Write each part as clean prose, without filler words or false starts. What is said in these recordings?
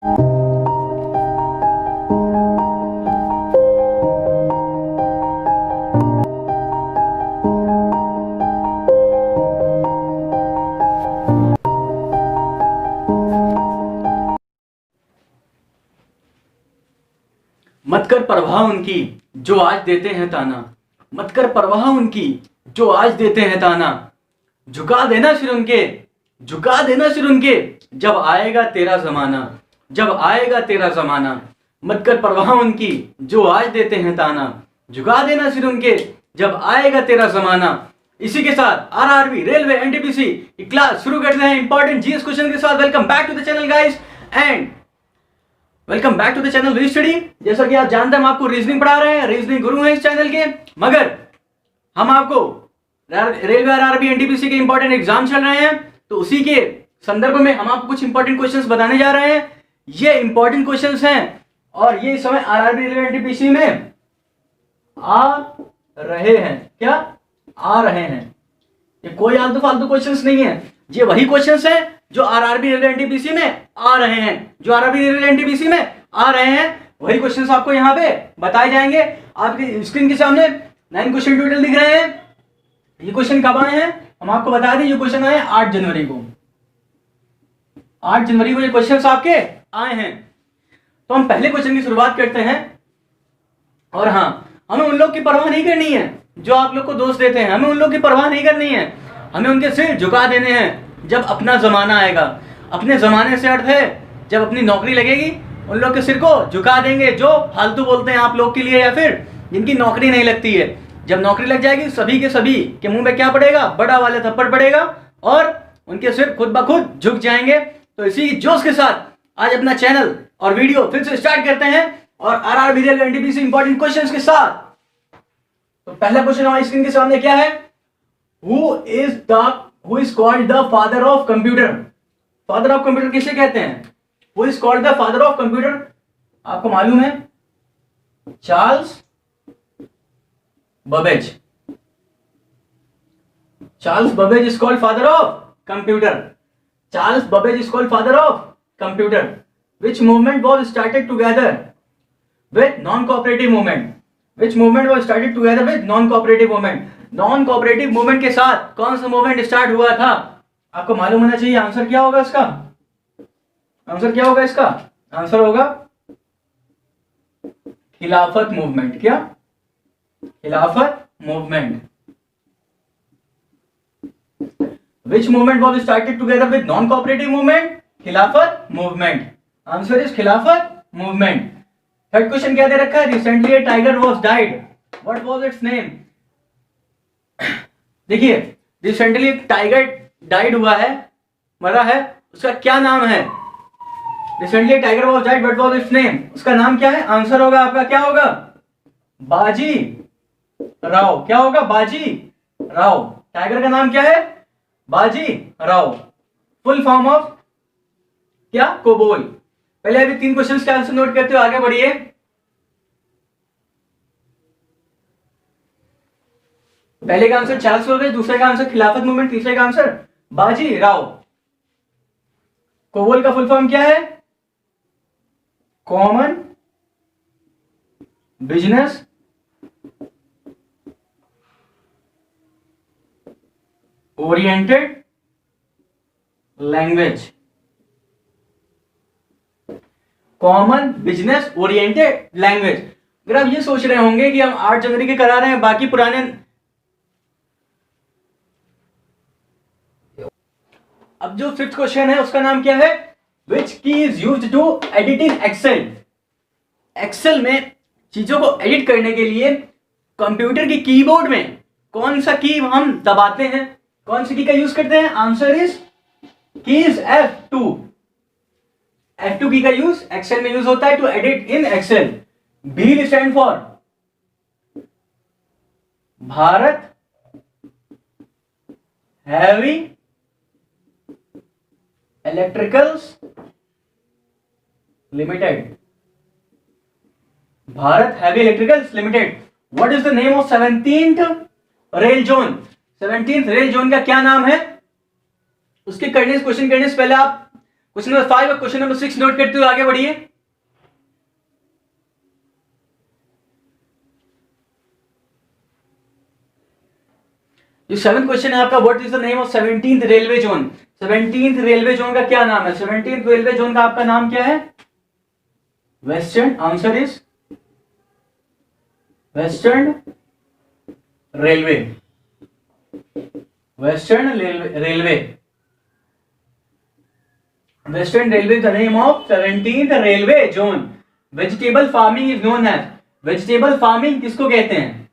मत कर परवाह उनकी जो आज देते हैं ताना, मत कर परवाह उनकी जो आज देते हैं ताना, झुका देना सिर उनके, झुका देना सिर उनके, जब आएगा तेरा जमाना, जब आएगा तेरा जमाना। मत कर परवाह उनकी जो आज देते हैं ताना, झुका देना सिर उनके, जब आएगा तेरा जमाना। इसी के साथ आरआरबी रेलवे एनटीपीसी की क्लास शुरू करते हैं इंपॉर्टेंट जीएस क्वेश्चन के साथ। Welcome back to the channel guys and welcome back to the channel re study. जैसा कि आप जानते हैं हम आपको रीजनिंग पढ़ा रहे हैं, रीजनिंग गुरु हैं इस चैनल के। मगर हम आपको रेलवे आरआरबी एनटीपीसी के इंपॉर्टेंट एग्जाम चल रहे हैं, तो उसी के संदर्भ में हम आपको कुछ इंपॉर्टेंट क्वेश्चंस बताने जा रहे हैं। ये इंपॉर्टेंट क्वेश्चंस हैं और ये इस समय आरआरबी रेलवे एनटीपीसी में आ रहे हैं। क्या आ रहे हैं? ये कोई आलतू फालतू क्वेश्चंस नहीं है, ये वही क्वेश्चंस हैं जो आरआरबी रेलवे एनटीपीसी में आ रहे हैं, जो आरआरबी रेलवे एनटीपीसी में आ रहे हैं वही क्वेश्चंस आपको यहाँ पे बताए जाएंगे। आपकी स्क्रीन के सामने 9 क्वेश्चन टोटल दिख रहे हैं। ये क्वेश्चन कब आए हैं हम आपको बता दें। ये क्वेश्चन आए 8 जनवरी को, 8 जनवरी को ये क्वेश्चन आपके आए हैं। तो हम पहले क्वेश्चन की शुरुआत करते हैं। और हाँ, हमें उन लोग की परवाह नहीं करनी है जो आप लोग को दोष देते हैं, हमें उन लोग की परवाह नहीं करनी है, हमें उनके सिर झुका देने हैं जब अपना जमाना आएगा। अपने जमाने से अर्थ है जब अपनी नौकरी लगेगी उन लोग के सिर को झुका देंगे जो फालतू बोलते हैं आप लोग के लिए, या फिर जिनकी नौकरी नहीं लगती है। जब नौकरी लग जाएगी सभी के मुंह में क्या पड़ेगा? बड़ा वाला थप्पड़ पड़ेगा और उनके सिर खुद ब खुद झुक जाएंगे। तो इसी जोश के साथ आज अपना चैनल और वीडियो फिर से स्टार्ट करते हैं और RRB railway NTPC important questions के साथ। तो पहला क्वेश्चन हमारी स्क्रीन के सामने क्या है? Who is called the father of computer? Father of computer किसे कहते हैं? Who is called the father of computer? आपको मालूम है? Charles Babbage. Charles Babbage is called father of computer. Charles Babbage is called father of computer. Which movement was started together with non-cooperative movement? Which movement was started together with non-cooperative movement? Non cooperative movement के साथ कौन सा movement start हुआ था? आपको मालूम होना चाहिए। आंसर क्या होगा इसका? आंसर क्या होगा इसका? आंसर होगा खिलाफत मूवमेंट। क्या? खिलाफत movement. Which movement was started together with non-cooperative movement? खिलाफत मूवमेंट। आंसर इज खिलाफत मूवमेंट। थर्ड क्वेश्चन क्या दे रखा है? Recently a tiger was died. What was its name? देखिए, रिसेंटली एक टाइगर डाइड हुआ है, मरा है, उसका क्या नाम है? Recently tiger was died, what was it's name? उसका नाम क्या है? आंसर होगा आपका क्या होगा? बाजी राव। क्या होगा? बाजी राव। टाइगर का नाम क्या है? बाजी राव। फुल फॉर्म ऑफ क्या? कोबोल। पहले अभी 3 क्वेश्चंस का आंसर नोट करते हो, आगे बढ़िए। पहले का आंसर चार्ल्स बबेज, दूसरे का आंसर खिलाफत मूवमेंट, तीसरे का आंसर बाजी राव। कोबोल का फुल फॉर्म क्या है? Common business oriented language. Common business oriented language. अगर आप ये सोच रहे होंगे कि हम 8 जनवरी के करा रहे हैं, बाकी पुराने। अब जो 5th क्वेश्चन है उसका नाम क्या है? Which key is used to edit in Excel? Excel में चीजों को एडिट करने के लिए कंप्यूटर की कीबोर्ड में कौन सा की हम दबाते हैं? कौन सी की का यूज करते हैं? Answer is keys F2। F2 की का यूज एक्सेल में यूज होता है to edit in Excel. B stand for Bharat heavy electricals limited. Bharat heavy electricals limited. What is the name of 17th rail zone? 17th rail zone का क्या नाम है? उसके क्वेश्चन करने से पहले आप क्वेश्चन नंबर 5 और क्वेश्चन नंबर 6 नोट करते हुए आगे बढ़िए। जो 7th क्वेश्चन है आपका, what is the name of 17th railway zone. 17th railway zone का क्या नाम है? 17th रेलवे जोन का आपका नाम क्या है? Western. Answer is western railway. Western railway. Western railway the name of 17th railway zone. Vegetable farming is known as, vegetable farming किसको कहते हैं?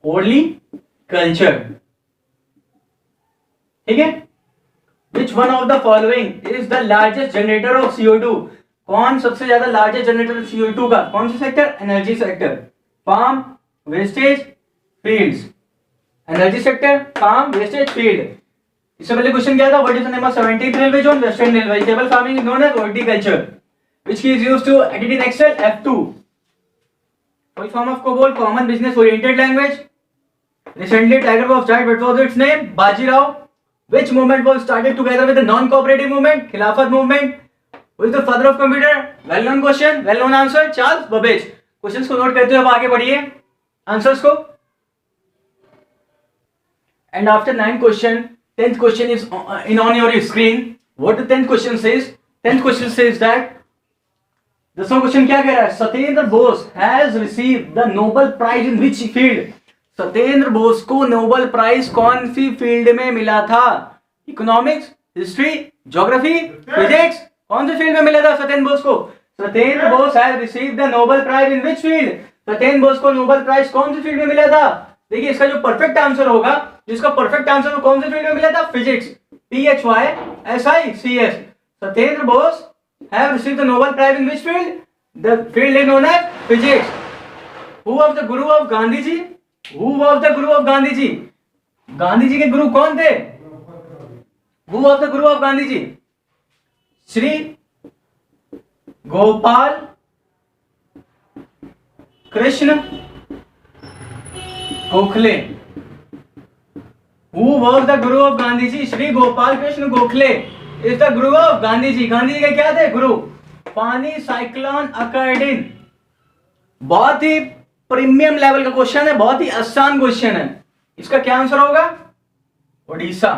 Olericulture. ठीक है। Which one of the following is the largest generator of CO2? कौन सबसे ज्यादा largest generator CO2 का? कौन सा sector? Energy sector. Farm, wastage, fields. Energy sector, farm, wastage, field. इससे पहले क्वेश्चन क्या था? What is the name of 17th railway zone? Western railway. Vegetable farming is known as horticulture. Which key is used to edit in Excel? F2। Full form of COBOL, common business oriented language. Recently, Tiger was started. What was its name? Bajirao. Which movement was started together with the non-cooperative movement? Khilafat movement. Who is the father of computer? Well-known question, well-known answer. Charles Babbage. Questions को note करते हुए अब आगे बढ़िए answers को। And after 9th question, 10th question is on your screen. What the 10th question says? 10th question says that 10वां question क्या कह रहा है? Satyendra Bose has received the Nobel Prize in which field? Satyendra Bose को नोबेल प्राइज कौन सी field में मिला था? Economics, history, geography, physics. कौन सी फील्ड में मिला था सत्येंद्र बोस को? Satyendra Bose has received the Nobel prize in which field? Satyendra Bose को नोबेल प्राइज कौन सी फील्ड में मिला था? देखिए इसका जो परफेक्ट आंसर होगा, जिसका परफेक्ट आंसर वो कौन सी फील्ड में मिला था? Physics. PHYSICS। Satyendra Bose have received the Nobel prize in which field? The field is known as physics. Who was the guru of Gandhi ji? Who was the guru of Gandhi ji? Gandhi ji के गुरु कौन थे? Who was the guru of Gandhi ji? Shri Gopal Krishna Gokhale. Who was the guru of Gandhi ji? Shri Gopal Krishna Gokhale is the guru of Gandhi ji. Gandhi ji के क्या थे गुरु? पानी cyclone according. बहुत ही premium level का क्वेश्चन है, बहुत ही आसान क्वेश्चन है। इसका क्या आंसर होगा? ओडिशा।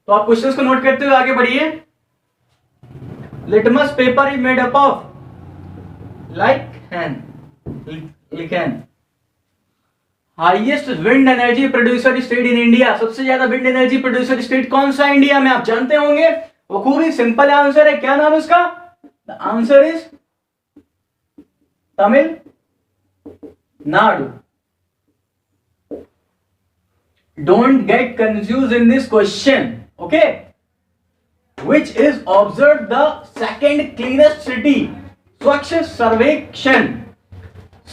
तो आप क्वेश्चंस को नोट करते हुए आगे बढ़िए। Litmus paper is made up of lichen. Highest wind energy producer state in India. सबसे ज्यादा विंड एनर्जी प्रोड्यूसर स्टेट कौन सा इंडिया में? आप जानते होंगे, वो खूब ही सिंपल आंसर है। क्या नाम है उसका? The answer is Tamil Nadu. Don't get confused in this question. Okay? Which is observed the second cleanest city? स्वच्छ सर्वेक्षण।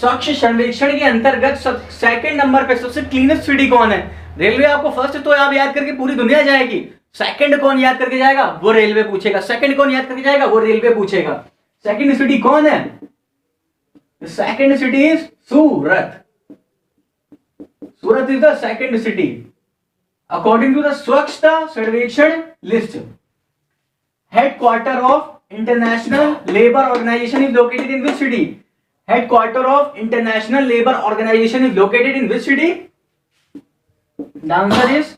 स्वच्छ सर्वेक्षण के अंतर्गत सेकंड नंबर पे सबसे क्लीनेस्ट सिटी कौन है? रेलवे आपको फर्स्ट तो आप याद करके पूरी दुनिया जाएगी, सेकंड कौन याद करके जाएगा? वो रेलवे पूछेगा। सेकंड कौन याद करके जाएगा? वो रेलवे पूछेगा। सेकंड सिटी कौन है? The second city is Surat. Surat is the second city according to the Swachhta Sarvekshan list. Headquarter of International Labour Organization is located in which city? Headquarter of International Labour Organization is located in which city? The answer is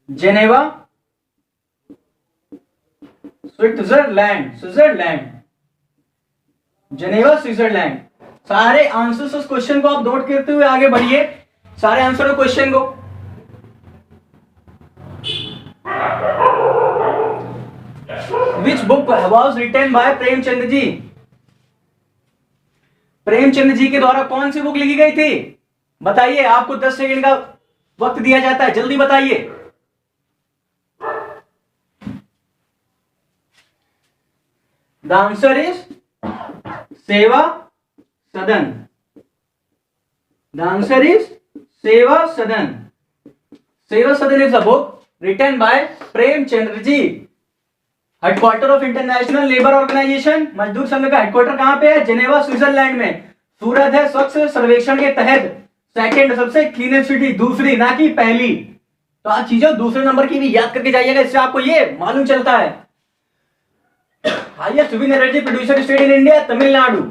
Geneva, Switzerland. Switzerland. Geneva, Switzerland. सारे answers उस question को आप note करते हुए आगे बढ़िए। सारे answer of question को। Which book was written by Premchand ji? Premchand ji के द्वारा कौन सी बुक लिखी गई थी? बताइए, आपको 10 सेकंड का वक्त दिया जाता है, जल्दी बताइए। द आंसर इज सेवा सदन। द आंसर इज सेवा Sadan. Seva Sadan is a book written by Premchandra ji. Headquarter of international labour organisation, मजदूर संघ का हेडक्वार्टर कहां पे है? जेनेवा, स्विट्जरलैंड में। सूरत है स्वच्छ सर्वेक्षण के तहत सेकंड सबसे क्लीनेस्ट सिटी, दूसरी ना कि पहली। तो आज चीजें दूसरे नंबर की भी याद करके जाइएगा, इससे आपको ये मालूम चलता है। Highest wind energy producer state in India, Tamil Nadu.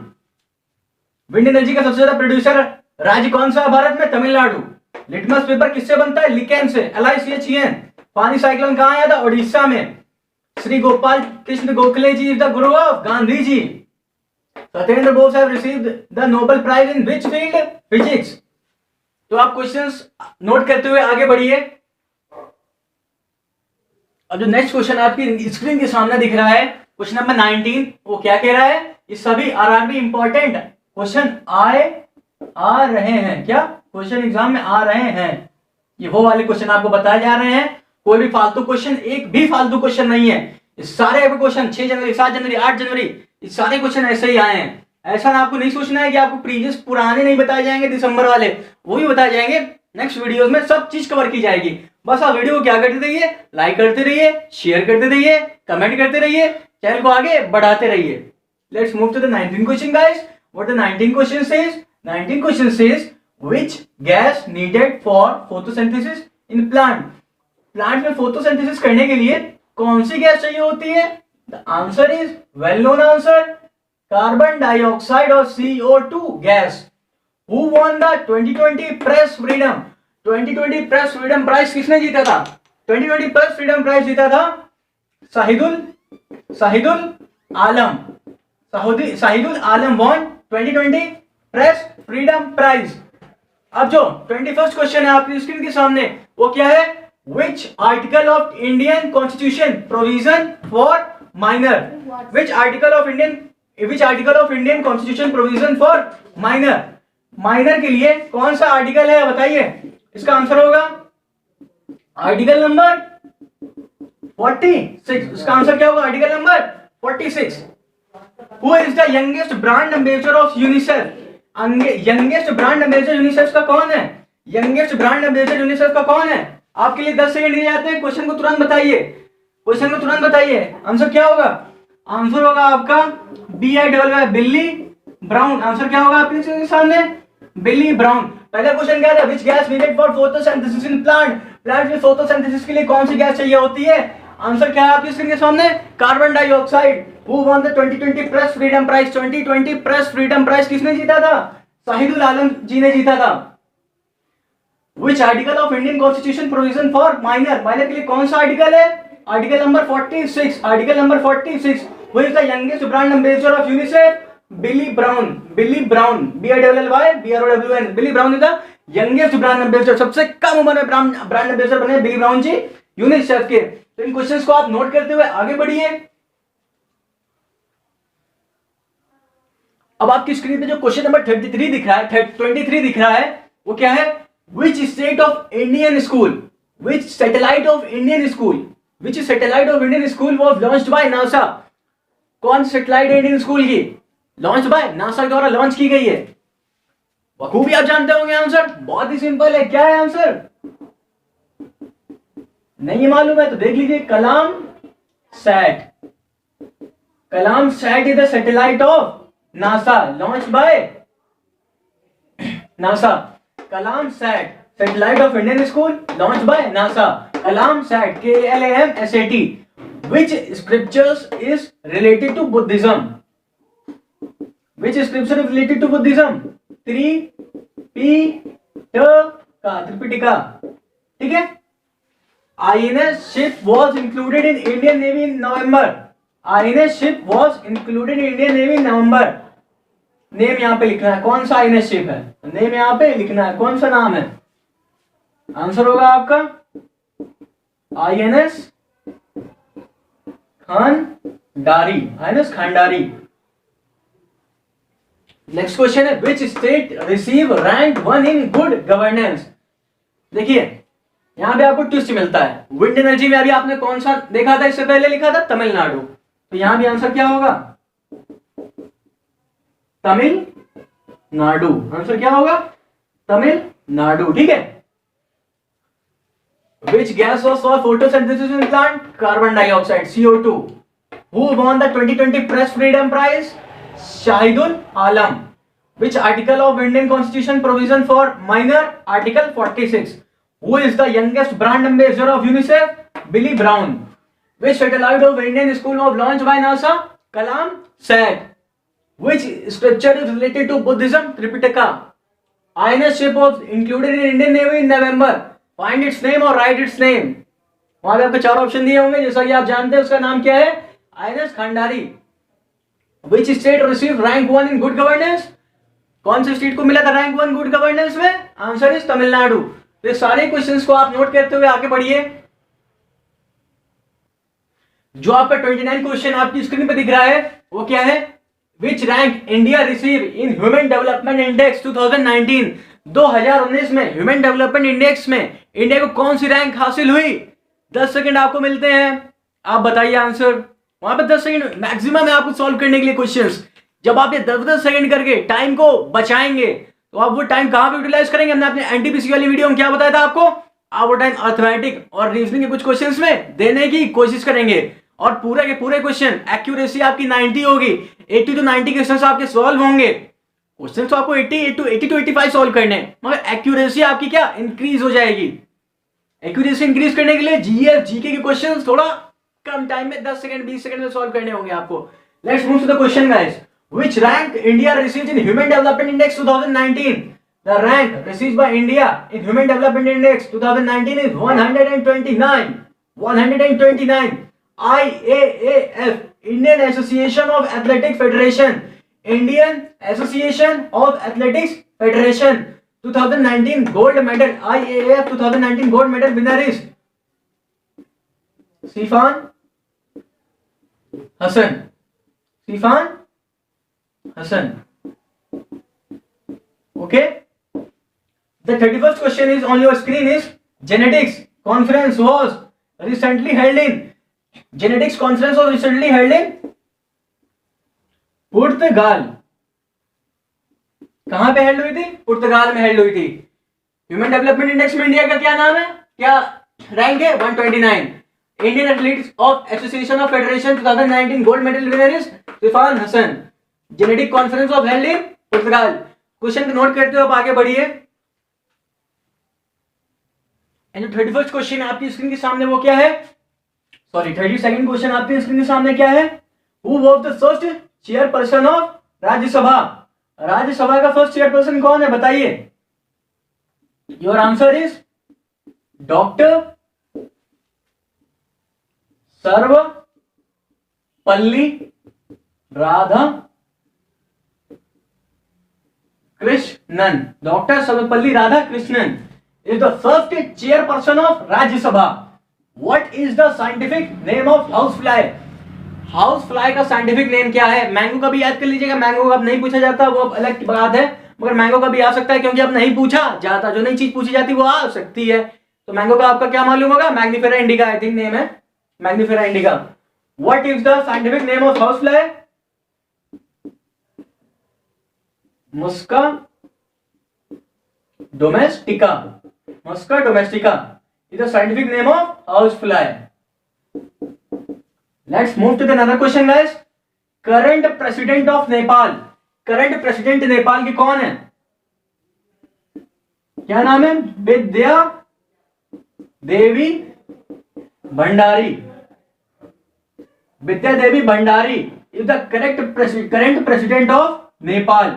Wind energy का सबसे ज्यादा प्रोड्यूसर राज्य कौन सा है भारत में? तमिलनाडु। लिटमस पेपर किससे बनता है? लिकेन से, LICHEN। पानी साइक्लोन कहाँ आया था? ओडिशा में। Shri Gopal Krishna Gokhale ji is the guru of Gandhi ji. Satyendra Bose have received the Nobel prize in which field? Physics. तो आप क्वेश्चंस नोट करते हुए आगे बढ़िए। अब जो नेक्स्ट क्वेश्चन आपकी स्क्रीन के सामने दिख रहा है, क्वेश्चन नंबर 19, वो क्या कह रहा है? ये सभी आरआरबी इंपॉर्टेंट क्वेश्चन आ रहे हैं। क्या क्वेश्चन एग्जाम में आ रहे हैं? ये वो वाले क्वेश्चन आपको बताए जा रहे हैं। कोई भी फालतू क्वेश्चन, एक भी फालतू क्वेश्चन नहीं है। ये सारे क्वेश्चन 6 जनवरी, 7 जनवरी, 8 जनवरी, ये सारे क्वेश्चन ऐसे ही आए हैं। ऐसा ना आपको नहीं सोचना है कि आपको प्रीवियस पुराने नहीं बताए जाएंगे, दिसंबर वाले वो भी बताए जाएंगे। नेक्स्ट वीडियोस में सब चीज कवर की जाएगी। बस आप वीडियो को क्या करते रहिए, लाइक करते रहिए, शेयर करते रहिए, कमेंट करते रहिए, चैनल को आगे बढ़ाते रहिए। Let's move to the 19th question guys. What the 19th question says? 19th question says which gas needed for photosynthesis in plant? Plant में फोटोसिंथेसिस करने के लिए कौन सी गैस चाहिए होती है? The answer is well known answer, carbon dioxide और CO2 gas. Who won the 2020 press freedom? 2020 press freedom prize किसने जीता था? 2020 प्रेस फ्रीडम प्राइज जीता था शाहिदुल आलम। शाहिदुल आलम वॉन 2020 प्रेस फ्रीडम प्राइज। अब जो 21st क्वेश्चन है आपकी स्क्रीन के सामने, वो क्या है? Which article of Indian Constitution provision for minor? Which article of Indian Constitution provision for minor? Minor के लिए कौन सा आर्टिकल है बताइए? इसका आंसर होगा आर्टिकल नंबर 46। इसका आंसर क्या होगा? Article number 46। Who is the youngest brand ambassador of UNICEF? Youngest brand ambassador UNICEF का कौन है? यंगेस्ट ब्रांड एम्बेसडर यूनिसेफ का कौन है? आपके लिए 10 सेकंड दिए जाते हैं। क्वेश्चन को तुरंत बताइए, क्वेश्चन को तुरंत बताइए। आंसर क्या होगा? आंसर होगा आपका BI बिल्ली ब्राउन। आंसर क्या होगा आपके सामने? बिल्ली ब्राउन। पहला क्वेश्चन क्या था? Which gas needed for photosynthesis in plant? Plant में फोटोसिंथेसिस के लिए कौन सी गैस चाहिए होती है? आंसर क्या है आपकी स्क्रीन के सामने? Carbon dioxide. Who won the 2020 press freedom prize? 2020 press freedom prize किसने जीता था? शाहिदुल आलम जी ने जीता था। Which article of Indian Constitution provision for minor? Minor के लिए कौन सा आर्टिकल है? Article number 46। Article number 46। Who is the youngest brand ambassador of UNICEF? Billy Brown. Billy Brown, BILLY Billy Brown is the youngest brand ambassador. सबसे कम उम्र में brand ambassador बने बिली ब्राउन जी यूनिसेफ के। तो इन क्वेश्चंस को आप नोट करते हुए आगे बढ़िए। अब आपकी स्क्रीन पे जो क्वेश्चन नंबर 23 दिख रहा है, 23 दिख रहा है, वो क्या है? Which state of Indian school? Which satellite of Indian school was launched by NASA? कौन सैटेलाइट इंडियन स्कूल की लॉन्च बाय नासा द्वारा लॉन्च की गई है? बखूबी आप जानते होंगे आंसर। बहुत ही सिंपल है। क्या है आंसर? नहीं मालूम है तो देख लीजिए, Kalam sat. Kalam sat is the satellite of NASA launch by NASA. Kalam sat satellite of Indian school launch by NASA. Kalam sat KLAMSAT। Which scriptures is related to Buddhism? Which scripture is related to Buddhism? Tripitaka. ठीक है। INS ship was included in Indian Navy in November. INS ship was included in Indian Navy in November. Name यहाँ पे लिखना है, कौन सा INS ship है? Name यहाँ पे लिखना है, कौन सा नाम है? आंसर होगा आपका INS खांडारी। INS खांडारी। नेक्स्ट क्वेश्चन है which state receive rank 1 in good governance? देखिए यहां पे आपको ट्विस्ट मिलता है। विंड एनर्जी में अभी आपने कौन सा देखा था? इससे पहले लिखा था तमिलनाडु। तो यहां भी आंसर क्या होगा? तमिलनाडु। आंसर क्या होगा? तमिलनाडु। ठीक है। Which gas was for photosynthesis in plant? Carbon dioxide, CO2. Who won the 2020 Press Freedom Prize? Shahidul Alam. Which article of Indian Constitution provision for minor? Article 46. Who is the youngest brand ambassador of UNICEF? Billy Brown. Which satellite of Indian School was launched by NASA? Kalam Sat. Which scripture is related to Buddhism? Tripitaka. INS ship was included in Indian Navy in November. Find its name or write its name. वहां पे आपको 4 option दिए होंगे, जैसा कि आप जानते हैं उसका नाम क्या है? INS खंडारी. Which state received rank 1 in good governance? कौन से स्टेट को मिला था रैंक 1 गुड गवर्नेंस में? Answer is Tamil Nadu. तो सारे क्वेश्चंस को आप नोट करते हुए आगे बढ़िए. जो आपका 29 क्वेश्चन आपकी स्क्रीन पे दिख रहा है वो क्या है? विच rank India receive in human development index 2019? 2019 में ह्यूमन डेवलपमेंट इंडेक्स में इंडिया को कौन सी रैंक हासिल हुई? 10 सेकंड आपको मिलते हैं, आप बताइए आंसर. वहां पे 10 सेकंड मैक्सिमम है आपको सॉल्व करने के लिए क्वेश्चंस. जब आप ये 10-10 सेकंड करके टाइम को बचाएंगे तो आप वो टाइम कहां पे यूटिलाइज करेंगे? हमने अपने एनटीपीसी वाली वीडियो में क्या बताया था आपको? आप वो टाइम अर्थमेटिक और रीजनिंग के कुछ क्वेश्चंस में देने की कोशिश करेंगे और पूरे के पूरे क्वेश्चन एक्यूरेसी आपकी 90 होगी. 80 to 90 क्वेश्चन आपके सॉल्व होंगे. क्वेश्चन तो आपको 80 to 85 सॉल्व करने, मगर एक्यूरेसी आपकी क्या इंक्रीज हो जाएगी. एक्यूरेसी इंक्रीज करने के लिए जीएस जीके के क्वेश्चन थोड़ा कम टाइम में 10 सेकंड 20 सेकंड में सॉल्व करने होंगे आपको. Let's move to the question guys. Which rank India received in Human Development Index 2019? The rank received by India in Human Development Index 2019 is 129. 129. IAAF, Indian Association of Athletics Federation. Indian Association of Athletics Federation. 2019 gold medal. IAAF 2019 gold medal winner is Sifan Hassan. Sifan Hassan. Okay. The 31st question is on your screen is genetics conference was recently held in. Genetics conference was recently held in पुर्तगाल. कहां पे held हुई थी? पुर्तगाल में held हुई थी. Human development index में India का क्या नाम है? क्या रैंक है? 129. Indian athletes of association of federation 2019 gold medal winner is Sifan Hassan. Genetic conference of held in Portugal. Question को नोट करते हो आप आगे बढ़िए. एंड 31st क्वेश्चन आपकी स्क्रीन के सामने वो क्या है? सॉरी 32nd क्वेश्चन आपकी स्क्रीन के सामने क्या है? Who was the first chairperson of Rajya Sabha? Rajya Sabha का फर्स्ट चेयरपर्सन कौन है बताइए? Your answer is doctor Sarvepalli Radha Krishnan. Doctor Sarvepalli Radha Krishnan is the first chairperson of Rajya Sabha. What is the scientific name of housefly? Housefly का साइंटिफिक नेम क्या है? मैंगो का भी याद कर लीजिएगा. मैंगो का अब नहीं पूछा जाता, वो अलग बात है, मगर मैंगो का भी आ सकता है क्योंकि अब नहीं पूछा जाता. जो नई चीज पूछी जाती वो आ सकती है. तो मैंगो का आपका क्या मालूम होगा? Mangifera indica I think name है, Mangifera indica. What is the scientific name of housefly? Musca domestica. Musca domestica is the scientific name of housefly. Let's move to the another question guys. Current president of Nepal. Current president Nepal के कौन है? क्या नाम है? विद्या देवी भंडारी. विद्या Devi Bhandari is the current president of Nepal.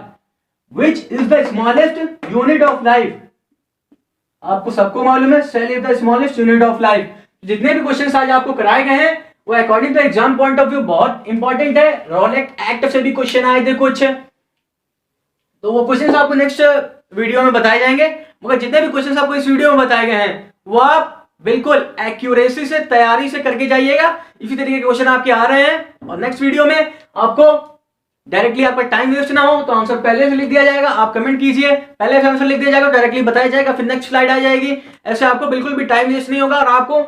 Which is the smallest unit of life? आपको सबको मालूम है cell is the smallest unit of life. जितने भी क्वेश्चंस आज आपको कराए गए हैं वो according to exam point of view बहुत इंपॉर्टेंट है. रोलेक्ट एक्ट से भी क्वेश्चन आए थे कुछ, तो वो क्वेश्चंस आपको नेक्स्ट वीडियो में बताए जाएंगे. मगर जितने भी क्वेश्चंस आपको इस वीडियो में बताए गए हैं वो आप बिल्कुल एक्यूरेसी से तैयारी से करके जाइएगा. इसी तरीके के क्वेश्चन आपके आ रहे हैं और नेक्स्ट वीडियो में आपको डायरेक्टली आपका टाइम वेस्ट ना हो तो आंसर पहले से लिख दिया जाएगा. आप कमेंट कीजिए, पहले से आंसर लिख दिया जाएगा, डायरेक्टली बताया जाएगा, फिर नेक्स्ट स्लाइड आ जाएगी. ऐसे आपको बिल्कुल भी टाइम वेस्ट नहीं होगा और आपको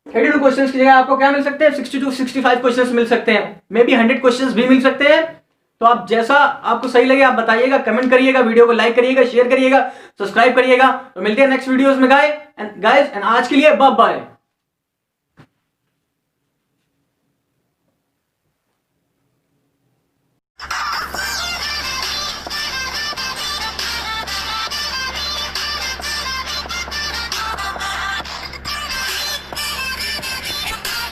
32 क्वेश्चंस की जगह आपको क्या मिल सकते हैं? 62 65 क्वेश्चंस मिल सकते हैं, मे बी 100 क्वेश्चंस भी मिल सकते हैं. तो आप जैसा आपको सही लगे आप बताइएगा, कमेंट करिएगा, वीडियो को लाइक करिएगा, शेयर करिएगा, सब्सक्राइब करिएगा. तो मिलते हैं नेक्स्ट वीडियोस में गाइस एंड आज के लिए बाय बाय.